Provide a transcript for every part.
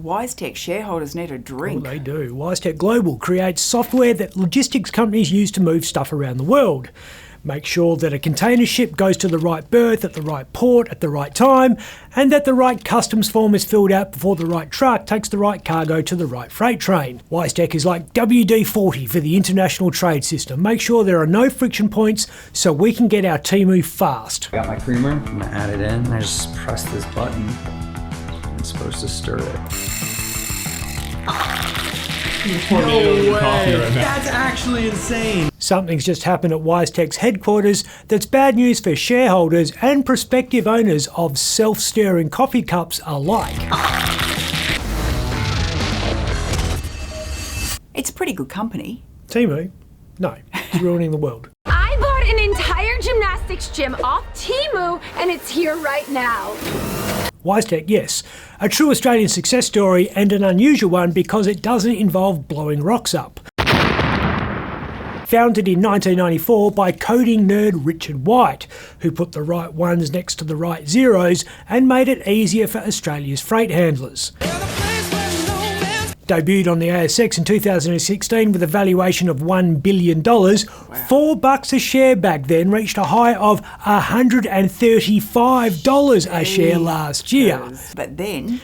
Wisetech shareholders need a drink. Oh, they do. Wisetech Global creates software that logistics companies use to move stuff around the world. Make sure that a container ship goes to the right berth at the right port at the right time, and that the right customs form is filled out before the right truck takes the right cargo to the right freight train. Wisetech is like WD-40 for the international trade system. Make sure there are no friction points so we can get our Temu fast. I got my creamer. I'm gonna add it in. I just press this button. I'm supposed to stir it. No way! That's actually insane! Something's just happened at Wisetech's headquarters that's bad news for shareholders and prospective owners of self-stirring coffee cups alike. It's a pretty good company. Temu? No, it's ruining the world. I bought an entire gymnastics gym off Temu and it's here right now. Wisetech, yes. A true Australian success story and an unusual one because it doesn't involve blowing rocks up. Founded in 1994 by coding nerd Richard White, who put the right ones next to the right zeros and made it easier for Australia's freight handlers. Debuted on the ASX in 2016 with a valuation of $1 billion, $4 a share back then reached a high of $135 a share last year. But then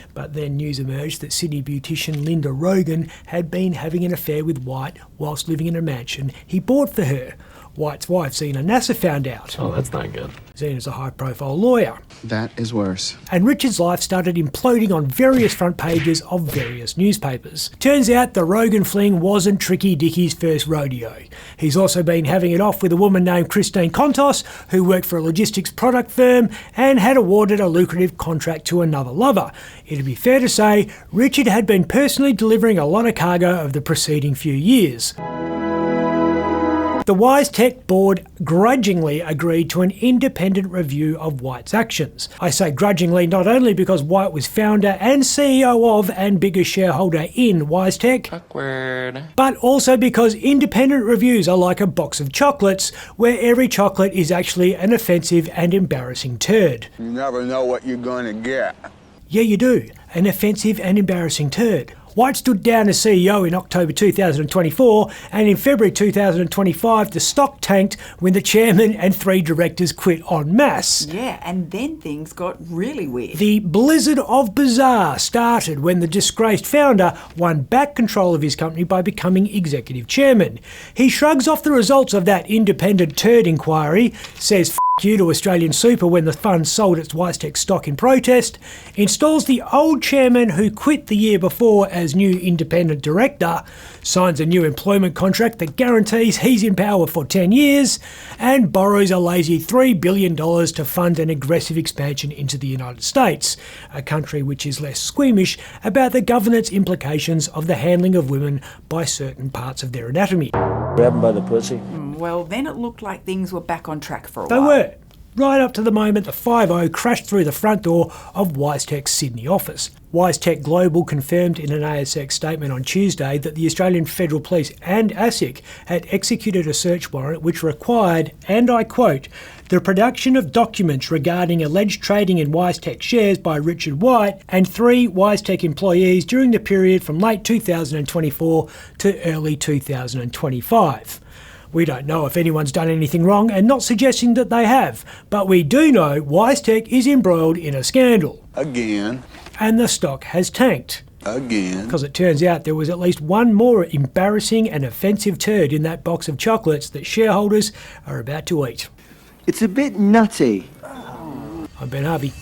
news emerged that Sydney beautician Linda Rogan had been having an affair with White whilst living in a mansion he bought for her. White's wife, Zena Nasser, found out. Oh, that's not good. Zena's a high-profile lawyer. That is worse. And Richard's life started imploding on various front pages of various newspapers. Turns out the Rogan fling wasn't Tricky Dickie's first rodeo. He's also been having it off with a woman named Christine Kontos, who worked for a logistics product firm and had awarded a lucrative contract to another lover. It'd be fair to say Richard had been personally delivering a lot of cargo over the preceding few years. The Wisetech board grudgingly agreed to an independent review of White's actions. I say grudgingly not only because White was founder and CEO of and biggest shareholder in Wisetech, Awkward. but also because independent reviews are like a box of chocolates where every chocolate is actually an offensive and embarrassing turd. You never know what you're going to get. Yeah, you do. An offensive and embarrassing turd. White stood down as CEO in October 2024, and in February 2025 the stock tanked when the chairman and 3 directors quit en masse. Yeah, and then things got really weird. The blizzard of bizarre started when the disgraced founder won back control of his company by becoming executive chairman. He shrugs off the results of that independent turd inquiry, says you to Australian Super when the fund sold its Wisetech stock in protest, installs the old chairman who quit the year before as new independent director, signs a new employment contract that guarantees he's in power for 10 years, and borrows a lazy $3 billion to fund an aggressive expansion into the United States, a country which is less squeamish about the governance implications of the handling of women by certain parts of their anatomy. Grab him by the pussy. Well, then it looked like things were back on track for a They while. were. Right up to the moment the 5-0 crashed through the front door of Wisetech's Sydney office. Wisetech Global confirmed in an ASX statement on Tuesday that the Australian Federal Police and ASIC had executed a search warrant which required, and I quote, the production of documents regarding alleged trading in Wisetech shares by Richard White and 3 Wisetech employees during the period from late 2024 to early 2025. We don't know if anyone's done anything wrong and not suggesting that they have, but we do know Wisetech is embroiled in a scandal. Again. And the stock has tanked. Again. Because it turns out there was at least one more embarrassing and offensive turd in that box of chocolates that shareholders are about to eat. It's a bit nutty. I'm Ben Harvey.